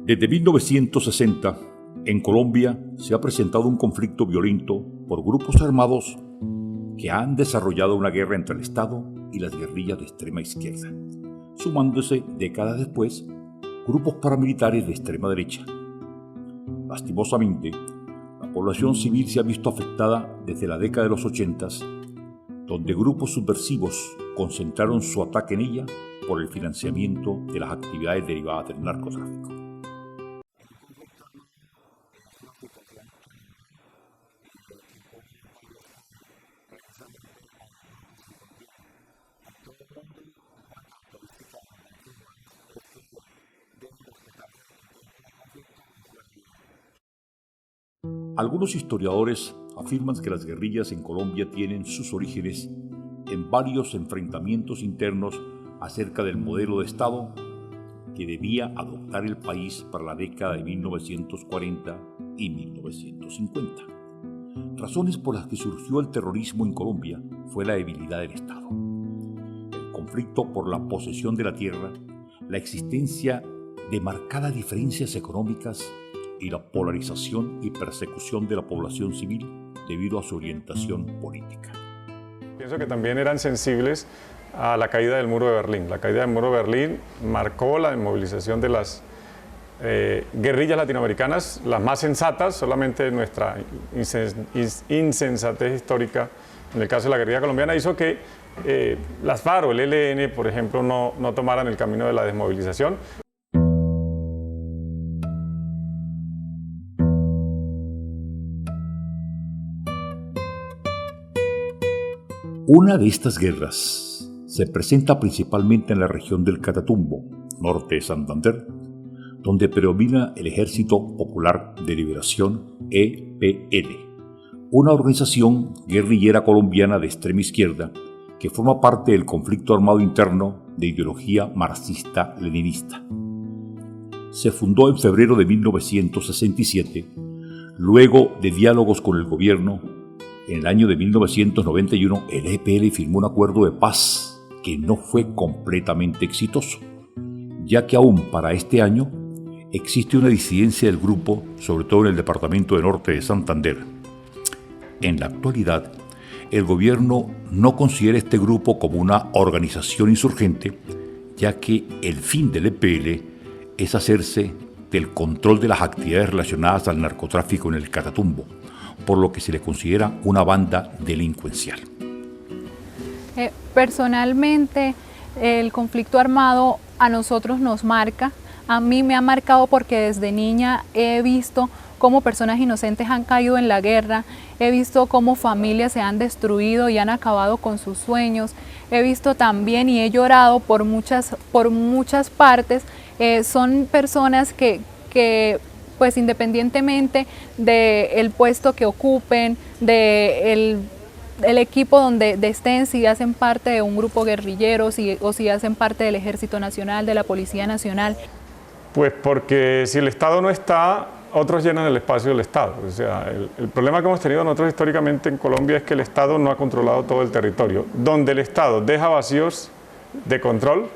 Desde 1960, en Colombia se ha presentado un conflicto violento por grupos armados que han desarrollado una guerra entre el Estado y las guerrillas de extrema izquierda, sumándose décadas después grupos paramilitares de extrema derecha. Lastimosamente, la población civil se ha visto afectada desde la década de los 80, donde grupos subversivos concentraron su ataque en ella por el financiamiento de las actividades derivadas del narcotráfico. Algunos historiadores afirman que las guerrillas en Colombia tienen sus orígenes en varios enfrentamientos internos acerca del modelo de Estado que debía adoptar el país para la década de 1940 y 1950. Razones por las que surgió el terrorismo en Colombia fue la debilidad del Estado, el conflicto por la posesión de la tierra, la existencia de marcadas diferencias económicas y la polarización y persecución de la población civil debido a su orientación política. Pienso que también eran sensibles a la caída del muro de Berlín. La caída del muro de Berlín marcó la desmovilización de las guerrillas latinoamericanas, las más sensatas, solamente nuestra insensatez histórica, en el caso de la guerrilla colombiana, hizo que las FARC o el ELN, por ejemplo, no tomaran el camino de la desmovilización. Una de estas guerras se presenta principalmente en la región del Catatumbo, norte de Santander, donde predomina el Ejército Popular de Liberación, EPL, una organización guerrillera colombiana de extrema izquierda que forma parte del conflicto armado interno de ideología marxista-leninista. Se fundó en febrero de 1967, luego de diálogos con el gobierno. En el año de 1991, el EPL firmó un acuerdo de paz que no fue completamente exitoso, ya que aún para este año existe una disidencia del grupo, sobre todo en el departamento de Norte de Santander. En la actualidad, el gobierno no considera este grupo como una organización insurgente, ya que el fin del EPL es hacerse del control de las actividades relacionadas al narcotráfico en el Catatumbo, por lo que se le considera una banda delincuencial. Personalmente, el conflicto armado a nosotros nos marca. A mí me ha marcado porque desde niña he visto cómo personas inocentes han caído en la guerra, he visto cómo familias se han destruido y han acabado con sus sueños, he visto también y he llorado por muchas partes. Son personas que pues independientemente del puesto que ocupen, del equipo donde estén, si hacen parte de un grupo guerrillero o si hacen parte del Ejército Nacional, de la Policía Nacional. Pues porque si el Estado no está, otros llenan el espacio del Estado. O sea, el problema que hemos tenido nosotros históricamente en Colombia es que el Estado no ha controlado todo el territorio. Donde el Estado deja vacíos de control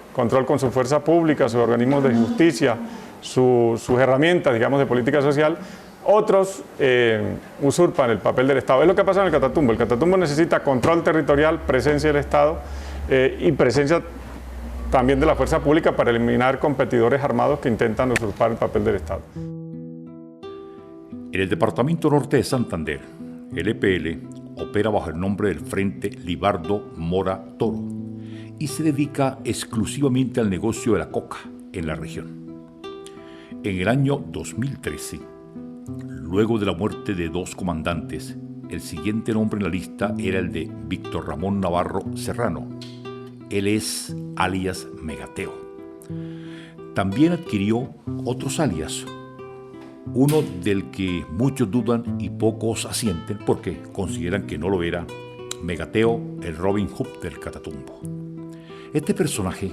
con su fuerza pública, sus organismos de justicia, sus herramientas, digamos, de política social, otros usurpan el papel del Estado. Es lo que pasa en el Catatumbo. El Catatumbo necesita control territorial, presencia del Estado y presencia también de la fuerza pública para eliminar competidores armados que intentan usurpar el papel del Estado. En el departamento norte de Santander, el EPL opera bajo el nombre del Frente Libardo Mora Toro y se dedica exclusivamente al negocio de la coca en la región. En el año 2013, luego de la muerte de dos comandantes, el siguiente nombre en la lista era el de Víctor Ramón Navarro Serrano. Él es alias Megateo. También adquirió otros alias, uno del que muchos dudan y pocos asienten porque consideran que no lo era, Megateo, el Robin Hood del Catatumbo. Este personaje,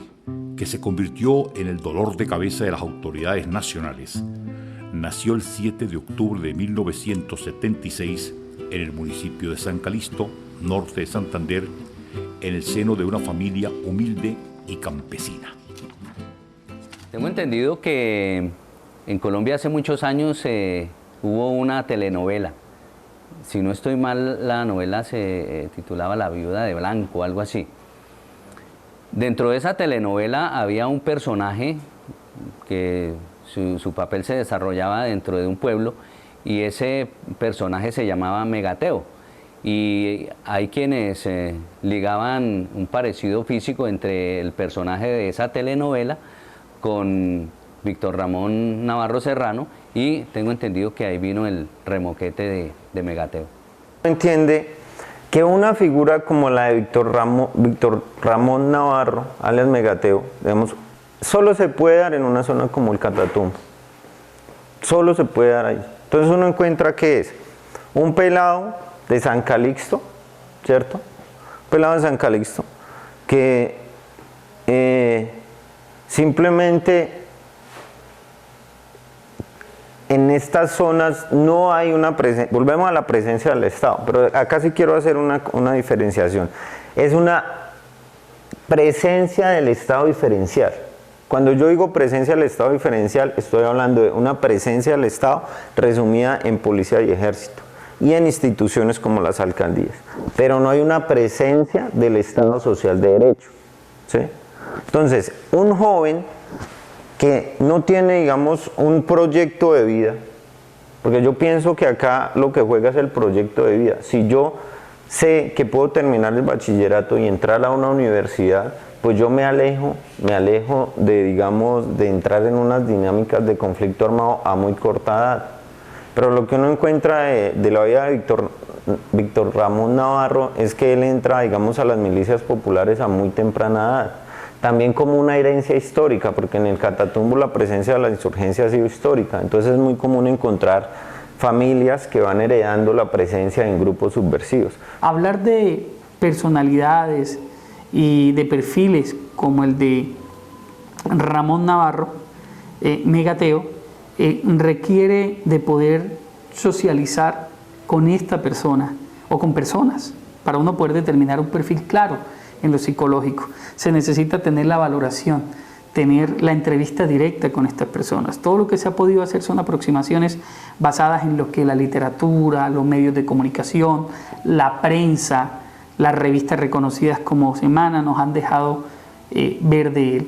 que se convirtió en el dolor de cabeza de las autoridades nacionales, nació el 7 de octubre de 1976 en el municipio de San Calixto, norte de Santander, en el seno de una familia humilde y campesina. Tengo entendido que En Colombia hace muchos años hubo una telenovela. Si no estoy mal, la novela se titulaba La viuda de Blanco, algo así. Dentro de esa telenovela había un personaje que su papel se desarrollaba dentro de un pueblo y ese personaje se llamaba Megateo. Y hay quienes ligaban un parecido físico entre el personaje de esa telenovela con Víctor Ramón Navarro Serrano, y tengo entendido que ahí vino el remoquete de Megateo. Entiende que una figura como la de Víctor Ramón Navarro, alias Megateo, digamos, solo se puede dar en una zona como el Catatumbo. Solo se puede dar ahí. Entonces uno encuentra que es un pelado de San Calixto, ¿cierto? Un pelado de San Calixto, que simplemente en estas zonas no hay una presencia, volvemos a la presencia del Estado, pero acá sí quiero hacer una diferenciación. Es una presencia del Estado diferencial. Cuando yo digo presencia del Estado diferencial, estoy hablando de una presencia del Estado resumida en policía y ejército y en instituciones como las alcaldías, pero no hay una presencia del Estado social de derecho, ¿sí? Entonces, un joven que no tiene, digamos, un proyecto de vida, porque yo pienso que acá lo que juega es el proyecto de vida. Si yo sé que puedo terminar el bachillerato y entrar a una universidad, pues yo me alejo de, digamos, de entrar en unas dinámicas de conflicto armado a muy corta edad. Pero lo que uno encuentra de la vida de Víctor Ramón Navarro es que él entra, digamos, a las milicias populares a muy temprana edad. También como una herencia histórica, porque en el Catatumbo la presencia de la insurgencia ha sido histórica. Entonces es muy común encontrar familias que van heredando la presencia en grupos subversivos. Hablar de personalidades y de perfiles como el de Ramón Navarro, Megateo, requiere de poder socializar con esta persona o con personas para uno poder determinar un perfil claro en lo psicológico. Se necesita tener la valoración, tener la entrevista directa con estas personas. Todo lo que se ha podido hacer son aproximaciones basadas en lo que la literatura, los medios de comunicación, la prensa, las revistas reconocidas como Semana nos han dejado ver de él.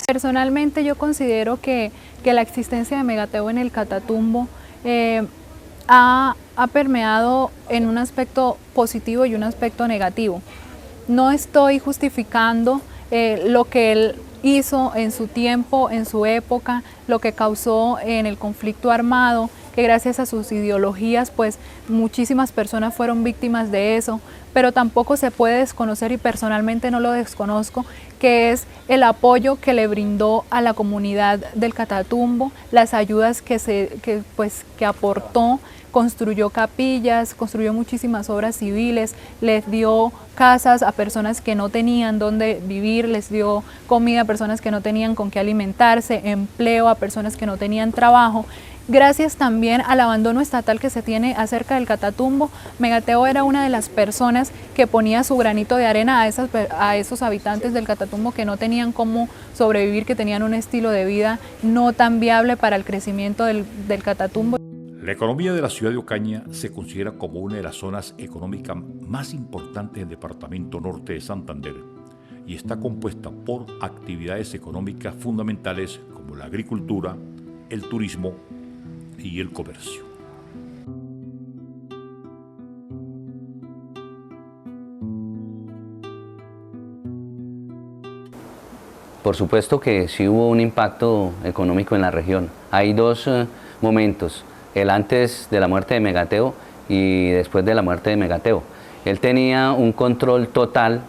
Personalmente yo considero que la existencia de Megateo en el Catatumbo ha permeado en un aspecto positivo y un aspecto negativo. No estoy justificando lo que él hizo en su tiempo, en su época, lo que causó en el conflicto armado, que gracias a sus ideologías pues muchísimas personas fueron víctimas de eso, pero tampoco se puede desconocer, y personalmente no lo desconozco, que es el apoyo que le brindó a la comunidad del Catatumbo, las ayudas que aportó. Construyó capillas, construyó muchísimas obras civiles, les dio casas a personas que no tenían dónde vivir, les dio comida a personas que no tenían con qué alimentarse, empleo a personas que no tenían trabajo. Gracias también al abandono estatal que se tiene acerca del Catatumbo, Megateo era una de las personas que ponía su granito de arena a esos habitantes del Catatumbo que no tenían cómo sobrevivir, que tenían un estilo de vida no tan viable para el crecimiento del Catatumbo. La economía de la ciudad de Ocaña se considera como una de las zonas económicas más importantes del departamento norte de Santander y está compuesta por actividades económicas fundamentales como la agricultura, el turismo y el comercio. Por supuesto que sí hubo un impacto económico en la región. Hay dos momentos. El antes de la muerte de Megateo y después de la muerte de Megateo. Él tenía un control total,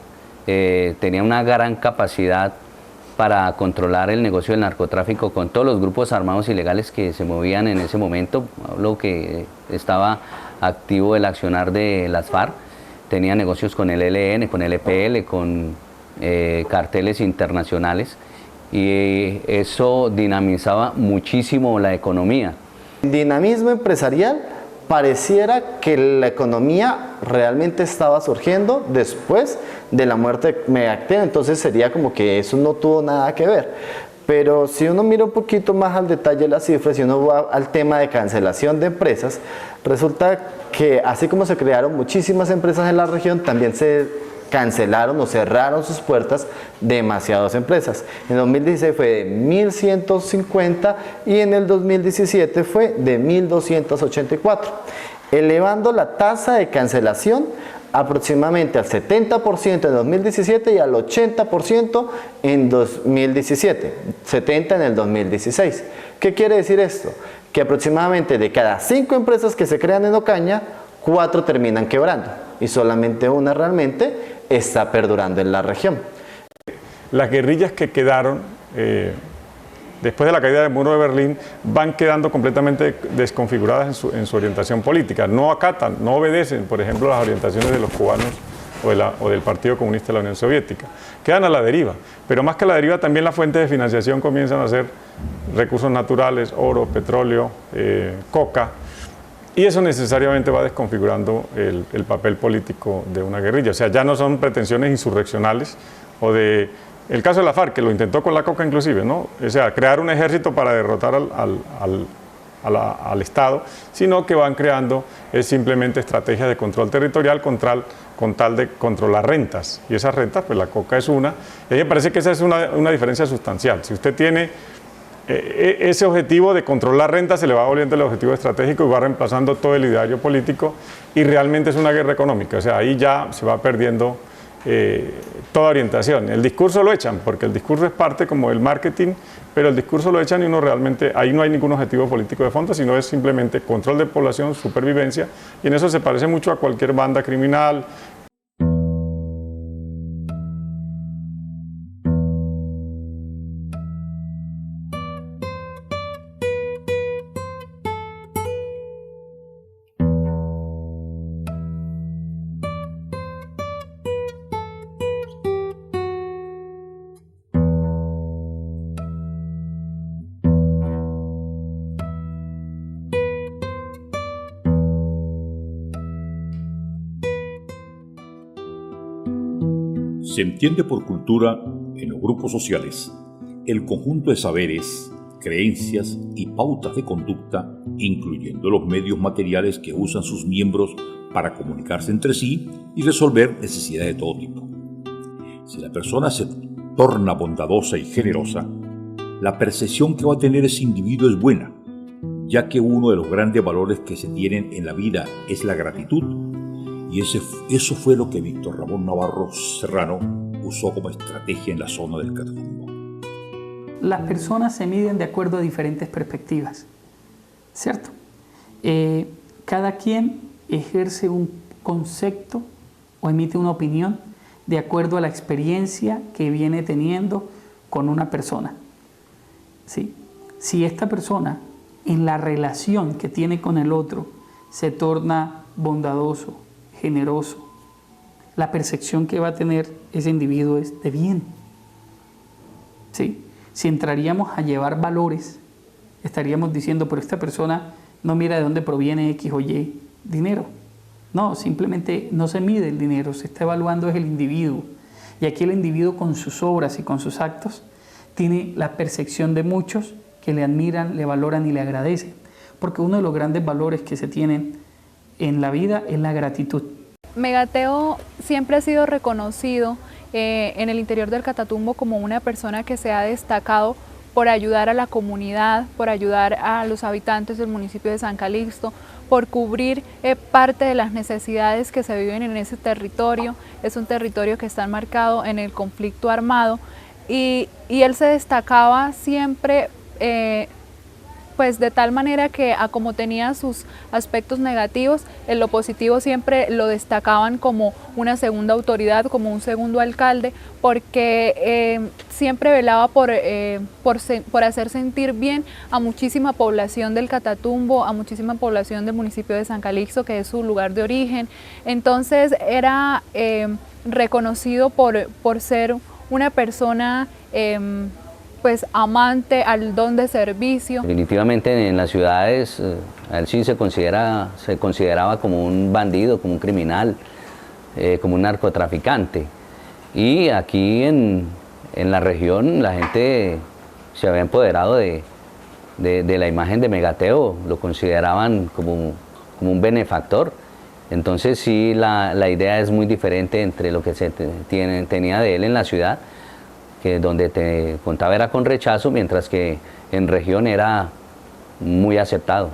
tenía una gran capacidad para controlar el negocio del narcotráfico con todos los grupos armados ilegales que se movían en ese momento. Hablo que estaba activo el accionar de las FARC, tenía negocios con el ELN, con el EPL, con carteles internacionales, y eso dinamizaba muchísimo la economía. Dinamismo empresarial, pareciera que la economía realmente estaba surgiendo después de la muerte de Megateo, entonces sería como que eso no tuvo nada que ver. Pero si uno mira un poquito más al detalle las cifras y uno va al tema de cancelación de empresas, resulta que así como se crearon muchísimas empresas en la región, también se cancelaron o cerraron sus puertas demasiadas empresas. En 2016 fue de 1.150 y en el 2017 fue de 1.284, elevando la tasa de cancelación aproximadamente al 70% en 2017 y al 80% en 2017, 70% en el 2016. ¿Qué quiere decir esto? Que aproximadamente de cada 5 empresas que se crean en Ocaña, 4 terminan quebrando y solamente una realmente está perdurando en la región. Las guerrillas que quedaron después de la caída del muro de Berlín van quedando completamente desconfiguradas en su orientación política. No acatan, no obedecen, por ejemplo, las orientaciones de los cubanos o del Partido Comunista de la Unión Soviética. Quedan a la deriva, pero más que a la deriva también las fuentes de financiación comienzan a ser recursos naturales, oro, petróleo, coca, y eso necesariamente va desconfigurando el papel político de una guerrilla. O sea, ya no son pretensiones insurreccionales o de... El caso de la FARC, que lo intentó con la coca inclusive, ¿no? O sea, crear un ejército para derrotar al Estado, sino que van creando simplemente estrategias de control territorial con tal de controlar rentas. Y esas rentas, pues la coca es una. Y a mí me parece que esa es una diferencia sustancial. Si usted tiene ese objetivo de controlar rentas, se le va volviendo el objetivo estratégico y va reemplazando todo el ideario político y realmente es una guerra económica. O sea, ahí ya se va perdiendo toda orientación. El discurso lo echan, porque el discurso es parte como del marketing, pero el discurso lo echan y uno realmente, ahí no hay ningún objetivo político de fondo, sino es simplemente control de población, supervivencia, y en eso se parece mucho a cualquier banda criminal. Se entiende por cultura, en los grupos sociales, el conjunto de saberes, creencias y pautas de conducta, incluyendo los medios materiales que usan sus miembros para comunicarse entre sí y resolver necesidades de todo tipo. Si la persona se torna bondadosa y generosa, la percepción que va a tener ese individuo es buena, ya que uno de los grandes valores que se tienen en la vida es la gratitud. Y eso fue lo que Víctor Ramón Navarro Serrano usó como estrategia en la zona del Catatumbo. Las personas se miden de acuerdo a diferentes perspectivas, ¿cierto? Cada quien ejerce un concepto o emite una opinión de acuerdo a la experiencia que viene teniendo con una persona, ¿sí? Si esta persona en la relación que tiene con el otro se torna bondadoso, generoso, la percepción que va a tener ese individuo es de bien. ¿Sí? Si entraríamos a llevar valores, estaríamos diciendo, pero esta persona no mira de dónde proviene X o Y dinero. No, simplemente no se mide el dinero, se está evaluando es el individuo. Y aquí el individuo con sus obras y con sus actos tiene la percepción de muchos que le admiran, le valoran y le agradecen. Porque uno de los grandes valores que se tienen en la vida es la gratitud. Megateo siempre ha sido reconocido en el interior del Catatumbo como una persona que se ha destacado por ayudar a la comunidad, por ayudar a los habitantes del municipio de San Calixto, por cubrir parte de las necesidades que se viven en ese territorio. Es un territorio que está enmarcado en el conflicto armado y él se destacaba siempre pues de tal manera que como tenía sus aspectos negativos, en lo positivo siempre lo destacaban como una segunda autoridad, como un segundo alcalde, porque siempre velaba por hacer sentir bien a muchísima población del Catatumbo, a muchísima población del municipio de San Calixto, que es su lugar de origen. Entonces era reconocido por ser una persona pues amante al don de servicio. Definitivamente en las ciudades a él sí se consideraba como un bandido, como un criminal, como un narcotraficante. Y aquí en la región la gente se había empoderado de la imagen de Megateo, lo consideraban como un benefactor. Entonces sí, la idea es muy diferente entre lo que se tenía de él en la ciudad, que donde te contaba era con rechazo, mientras que en región era muy aceptado.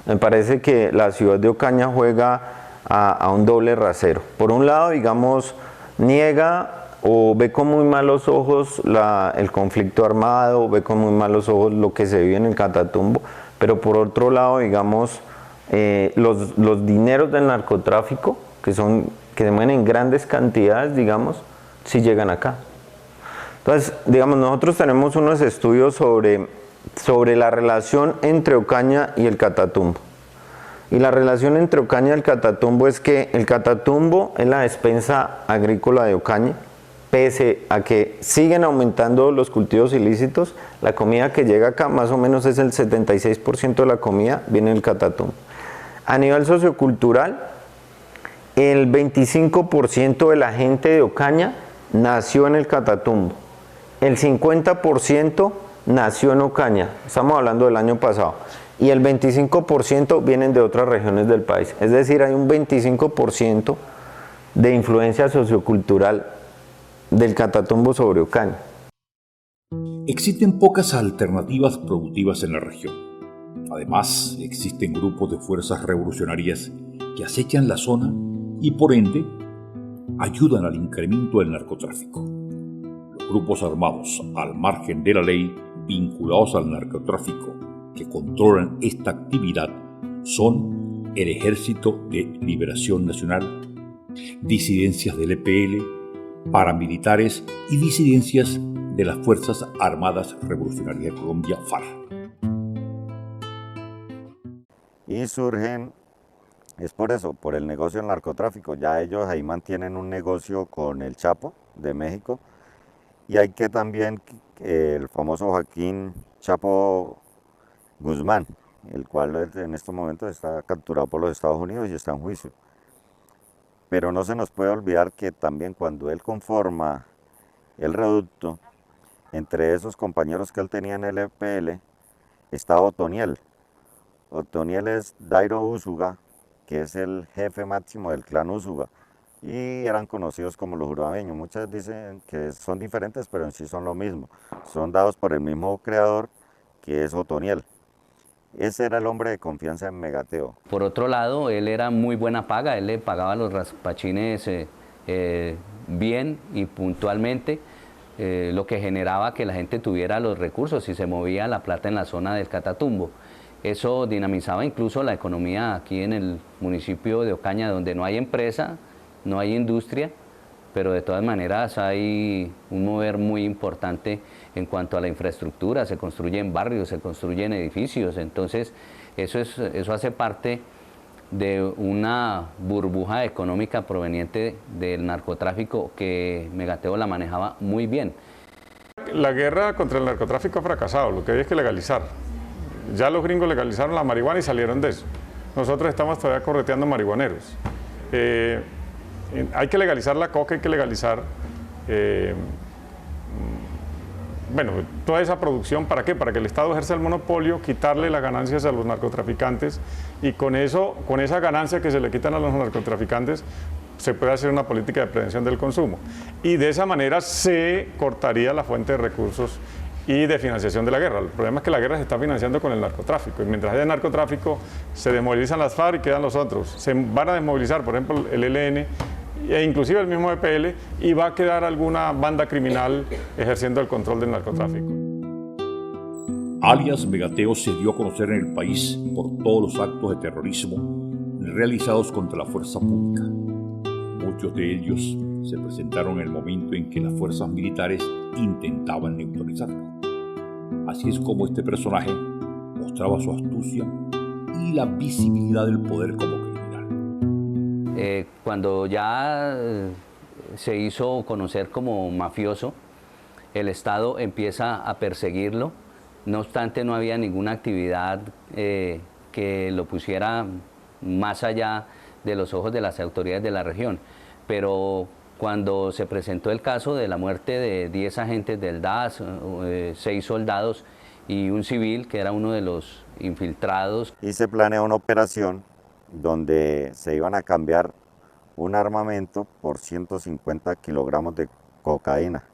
Me parece que la ciudad de Ocaña juega a un doble rasero. Por un lado, digamos, niega o ve con muy malos ojos el conflicto armado, ve con muy malos ojos lo que se vive en el Catatumbo, pero por otro lado, digamos, los dineros del narcotráfico, que se mueven en grandes cantidades, digamos, sí llegan acá. Entonces, digamos, nosotros tenemos unos estudios sobre la relación entre Ocaña y el Catatumbo. Y la relación entre Ocaña y el Catatumbo es que el Catatumbo es la despensa agrícola de Ocaña, pese a que siguen aumentando los cultivos ilícitos, la comida que llega acá, más o menos es el 76% de la comida, viene del Catatumbo. A nivel sociocultural, el 25% de la gente de Ocaña nació en el Catatumbo. El 50% nació en Ocaña, estamos hablando del año pasado, y el 25% vienen de otras regiones del país. Es decir, hay un 25% de influencia sociocultural del Catatumbo sobre Ocaña. Existen pocas alternativas productivas en la región. Además, existen grupos de fuerzas revolucionarias que acechan la zona y, por ende, ayudan al incremento del narcotráfico. Los grupos armados al margen de la ley vinculados al narcotráfico que controlan esta actividad son el Ejército de Liberación Nacional, disidencias del EPL, paramilitares y disidencias de las Fuerzas Armadas Revolucionarias de Colombia, FARC. Y surgen, es por eso, por el negocio del narcotráfico. Ya ellos ahí mantienen un negocio con el Chapo de México. Y hay que también el famoso Joaquín Chapo Guzmán, el cual en estos momentos está capturado por los Estados Unidos y está en juicio. Pero no se nos puede olvidar que también cuando él conforma el reducto, entre esos compañeros que él tenía en el EPL, estaba Otoniel. Otoniel es Dairo Úsuga, que es el jefe máximo del clan Úsuga. Y eran conocidos como los urabeños. Muchos dicen que son diferentes, pero en sí son lo mismo. Son dados por el mismo creador, que es Otoniel. Ese era el hombre de confianza en Megateo. Por otro lado, él era muy buena paga, él le pagaba a los raspachines bien y puntualmente, lo que generaba que la gente tuviera los recursos y se movía la plata en la zona del Catatumbo. Eso dinamizaba incluso la economía aquí en el municipio de Ocaña, donde no hay empresa, no hay industria, pero de todas maneras hay un mover muy importante en cuanto a la infraestructura, se construyen barrios, se construyen edificios, entonces eso hace parte de una burbuja económica proveniente del narcotráfico que Megateo la manejaba muy bien. La guerra contra el narcotráfico ha fracasado, lo que hay es que legalizar. Ya los gringos legalizaron la marihuana y salieron de eso. Nosotros estamos todavía correteando marihuaneros. Hay que legalizar la coca, hay que legalizar toda esa producción. ¿Para qué? Para que el Estado ejerza el monopolio, quitarle las ganancias a los narcotraficantes y con esa ganancia que se le quitan a los narcotraficantes se puede hacer una política de prevención del consumo. Y de esa manera se cortaría la fuente de recursos y de financiación de la guerra. El problema es que la guerra se está financiando con el narcotráfico y mientras haya narcotráfico se desmovilizan las FARC y quedan los otros. Se van a desmovilizar, por ejemplo, el ELN e inclusive el mismo EPL y va a quedar alguna banda criminal ejerciendo el control del narcotráfico. Alias Megateo se dio a conocer en el país por todos los actos de terrorismo realizados contra la fuerza pública. Muchos de ellos se presentaron en el momento en que las fuerzas militares intentaban neutralizarlo. Así es como este personaje mostraba su astucia y la visibilidad del poder como criminal. Cuando ya se hizo conocer como mafioso, el Estado empieza a perseguirlo. No obstante, no había ninguna actividad que lo pusiera más allá de los ojos de las autoridades de la región. Pero cuando se presentó el caso de la muerte de 10 agentes del DAS, 6 soldados y un civil que era uno de los infiltrados. Y se planeó una operación donde se iban a cambiar un armamento por 150 kilogramos de cocaína.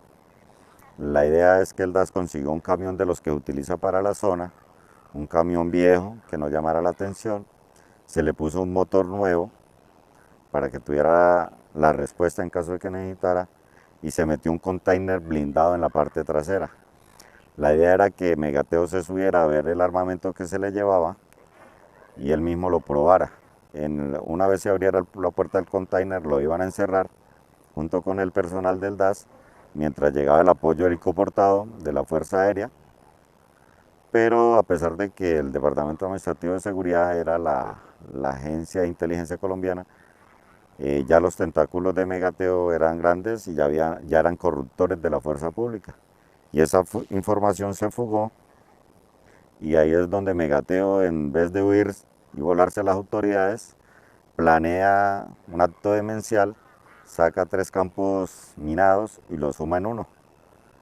La idea es que el DAS consiguió un camión de los que utiliza para la zona, un camión viejo que no llamara la atención, se le puso un motor nuevo para que tuviera la respuesta en caso de que necesitara, y se metió un container blindado en la parte trasera. La idea era que Megateo se subiera a ver el armamento que se le llevaba y él mismo lo probara. Una vez se abriera la puerta del container, lo iban a encerrar junto con el personal del DAS mientras llegaba el apoyo helicoportado de la Fuerza Aérea. Pero a pesar de que el Departamento Administrativo de Seguridad era la agencia de inteligencia colombiana, ya los tentáculos de Megateo eran grandes y ya eran corruptores de la fuerza pública. Y esa información se fugó, y ahí es donde Megateo, en vez de huir y volarse a las autoridades, planea un acto demencial, saca 3 campos minados y los suma en uno.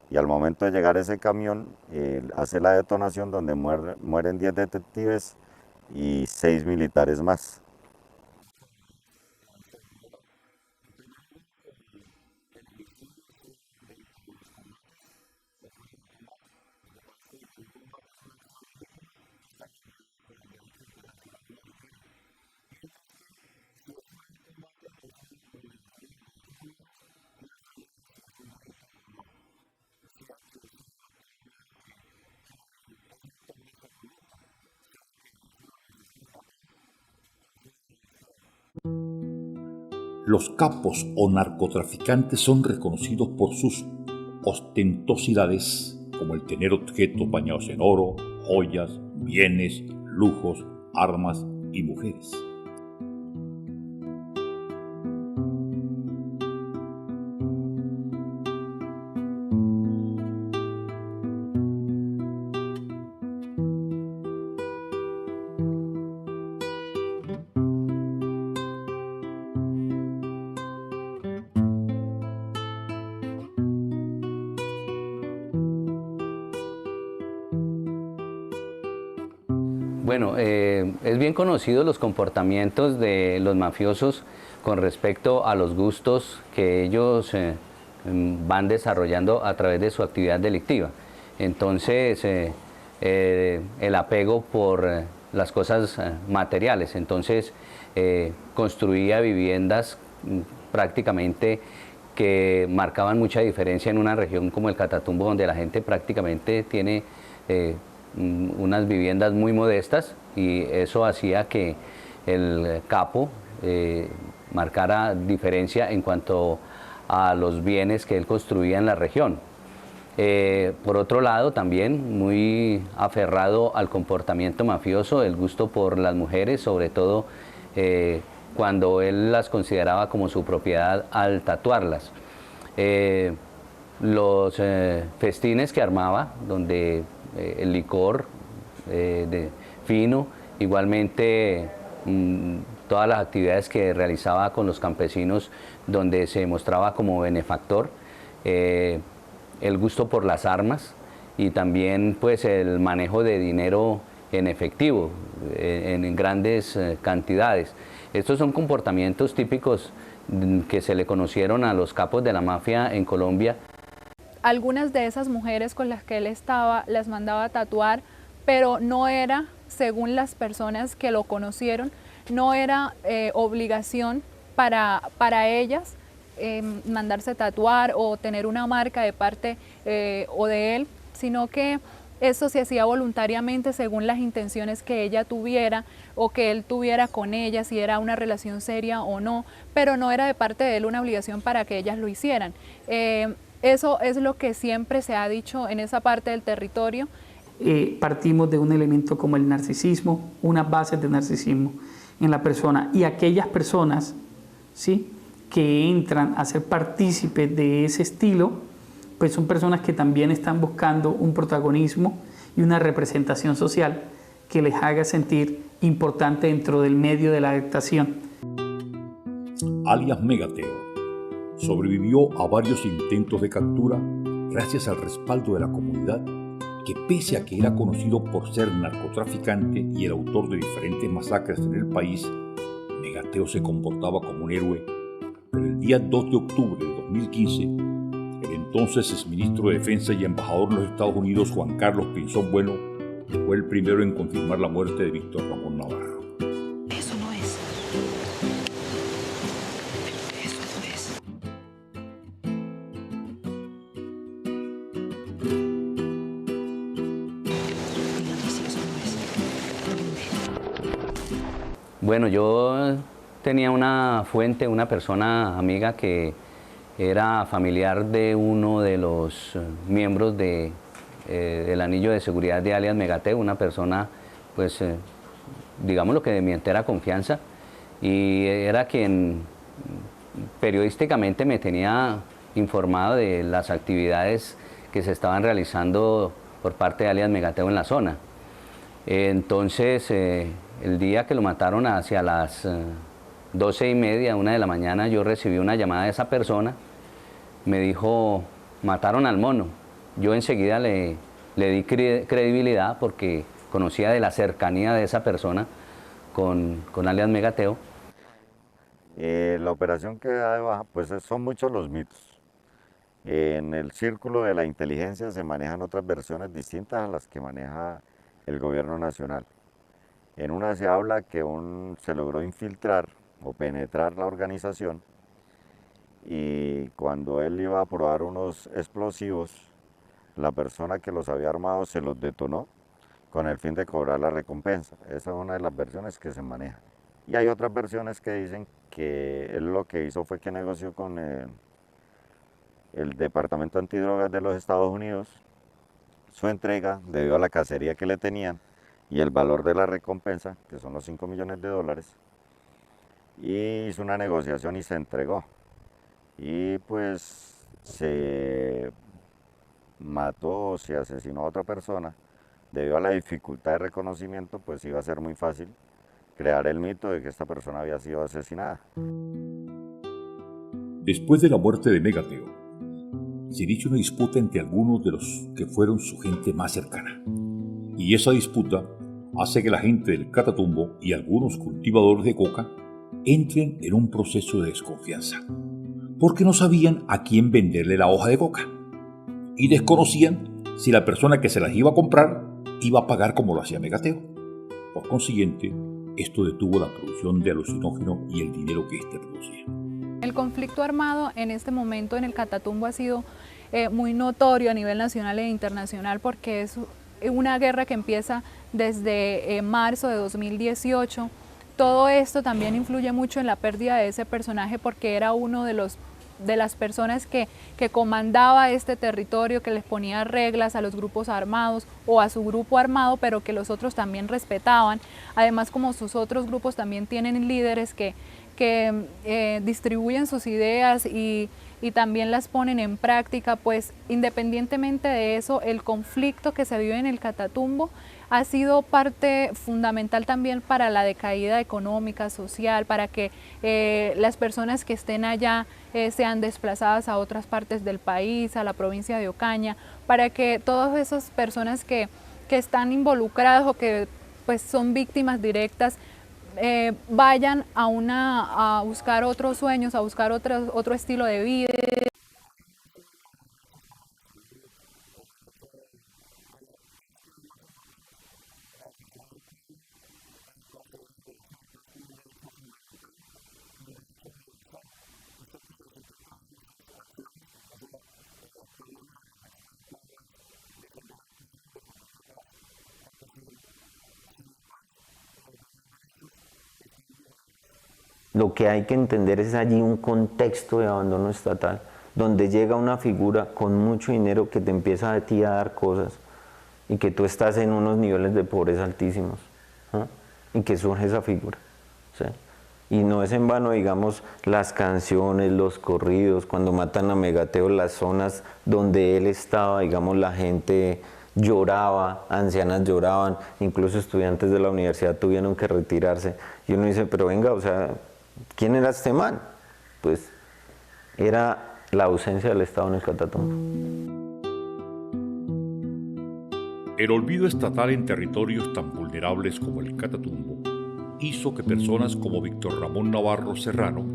Y al momento de llegar ese camión, hace la detonación donde mueren 10 detectives y 6 militares más. Los capos o narcotraficantes son reconocidos por sus ostentosidades, como el tener objetos bañados en oro, joyas, bienes, lujos, armas y mujeres. Bueno, es bien conocido los comportamientos de los mafiosos con respecto a los gustos que ellos van desarrollando a través de su actividad delictiva. Entonces, el apego por las cosas materiales. Entonces, construía viviendas prácticamente que marcaban mucha diferencia en una región como el Catatumbo, donde la gente prácticamente tiene unas viviendas muy modestas, y eso hacía que el capo marcara diferencia en cuanto a los bienes que él construía en la región. Por otro lado, también muy aferrado al comportamiento mafioso, el gusto por las mujeres, sobre todo cuando él las consideraba como su propiedad al tatuarlas. Los festines que armaba, donde el licor fino, igualmente todas las actividades que realizaba con los campesinos, donde se mostraba como benefactor, el gusto por las armas y también pues el manejo de dinero en efectivo, en grandes cantidades. Estos son comportamientos típicos que se le conocieron a los capos de la mafia en Colombia. Algunas de esas mujeres con las que él estaba las mandaba a tatuar, pero no era, según las personas que lo conocieron, no era obligación para ellas mandarse tatuar o tener una marca de parte o de él, sino que eso se hacía voluntariamente según las intenciones que ella tuviera o que él tuviera con ella, si era una relación seria o no, pero no era de parte de él una obligación para que ellas lo hicieran. Eso es lo que siempre se ha dicho en esa parte del territorio. Partimos de un elemento como el narcisismo, unas bases de narcisismo en la persona, y aquellas personas, ¿sí?, que entran a ser partícipes de ese estilo, pues son personas que también están buscando un protagonismo y una representación social que les haga sentir importante dentro del medio de la adaptación. Alias Megateo sobrevivió a varios intentos de captura gracias al respaldo de la comunidad, que pese a que era conocido por ser narcotraficante y el autor de diferentes masacres en el país, Megateo se comportaba como un héroe. Pero el día 2 de octubre de 2015, el entonces exministro de Defensa y embajador en los Estados Unidos, Juan Carlos Pinzón Bueno, fue el primero en confirmar la muerte de Víctor Ramón Navarro. Eso no es. Eso no es. Dígame si eso no es. Bueno, yo tenía una fuente, una persona amiga que era familiar de uno de los miembros del anillo de seguridad de alias Megateo, una persona, pues, digámoslo que de mi entera confianza, y era quien periodísticamente me tenía informado de las actividades que se estaban realizando por parte de alias Megateo en la zona. Entonces, el día que lo mataron hacia las 12:30, 1 de la mañana, yo recibí una llamada de esa persona. Me dijo, mataron al mono. Yo enseguida le di credibilidad porque conocía de la cercanía de esa persona con alias Megateo. La operación que da de baja, pues son muchos los mitos. En el círculo de la inteligencia se manejan otras versiones distintas a las que maneja el gobierno nacional. En una se habla que se logró infiltrar o penetrar la organización, y cuando él iba a probar unos explosivos, la persona que los había armado se los detonó con el fin de cobrar la recompensa. Esa es una de las versiones que se maneja. Y hay otras versiones que dicen que él lo que hizo fue que negoció con el Departamento Antidrogas de los Estados Unidos su entrega debido a la cacería que le tenían y el valor de la recompensa, que son los $5 millones, y hizo una negociación y se entregó. Y pues se mató o se asesinó a otra persona. Debido a la dificultad de reconocimiento, pues iba a ser muy fácil crear el mito de que esta persona había sido asesinada. Después de la muerte de Megateo, se inició una disputa entre algunos de los que fueron su gente más cercana. Y esa disputa hace que la gente del Catatumbo y algunos cultivadores de coca entren en un proceso de desconfianza, porque no sabían a quién venderle la hoja de coca y desconocían si la persona que se las iba a comprar iba a pagar como lo hacía Megateo. Por consiguiente, esto detuvo la producción de alucinógeno y el dinero que éste producía. El conflicto armado en este momento en el Catatumbo ha sido muy notorio a nivel nacional e internacional, porque es una guerra que empieza desde marzo de 2018. Todo esto también influye mucho en la pérdida de ese personaje, porque era uno de las personas que comandaba este territorio, que les ponía reglas a los grupos armados o a su grupo armado, pero que los otros también respetaban. Además, como sus otros grupos también tienen líderes que distribuyen sus ideas y también las ponen en práctica, pues independientemente de eso, el conflicto que se vive en el Catatumbo ha sido parte fundamental también para la decaída económica, social, para que las personas que estén allá sean desplazadas a otras partes del país, a la provincia de Ocaña, para que todas esas personas que están involucradas o que pues son víctimas directas vayan a buscar otros sueños, a buscar otro estilo de vida. Lo que hay que entender es allí un contexto de abandono estatal, donde llega una figura con mucho dinero que te empieza a ti a dar cosas y que tú estás en unos niveles de pobreza altísimos, ¿ah? Y que surge esa figura, ¿sí? Y no es en vano, digamos, las canciones, los corridos, cuando matan a Megateo, las zonas donde él estaba, digamos, la gente lloraba, ancianas lloraban, incluso estudiantes de la universidad tuvieron que retirarse. Y uno dice, pero venga, o sea, ¿quién era este man? Pues era la ausencia del Estado en el Catatumbo. El olvido estatal en territorios tan vulnerables como el Catatumbo hizo que personas como Víctor Ramón Navarro Serrano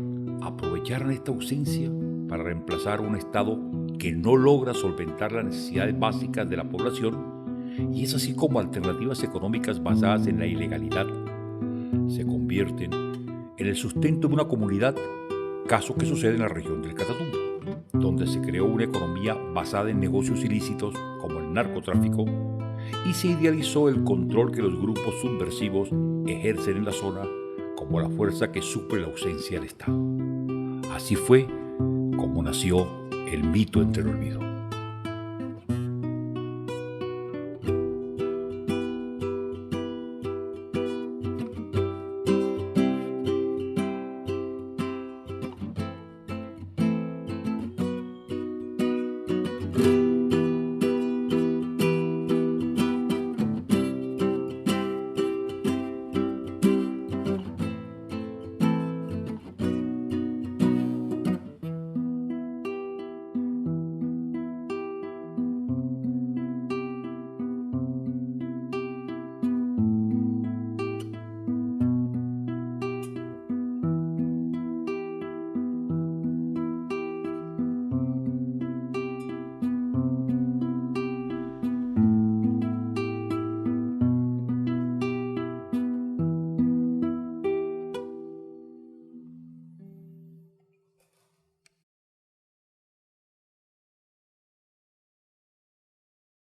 aprovecharan esta ausencia para reemplazar un Estado que no logra solventar las necesidades básicas de la población, y es así como alternativas económicas basadas en la ilegalidad se convierten en el sustento de una comunidad, caso que sucede en la región del Catatumbo, donde se creó una economía basada en negocios ilícitos como el narcotráfico y se idealizó el control que los grupos subversivos ejercen en la zona como la fuerza que suple la ausencia del Estado. Así fue como nació el mito entre el olvido.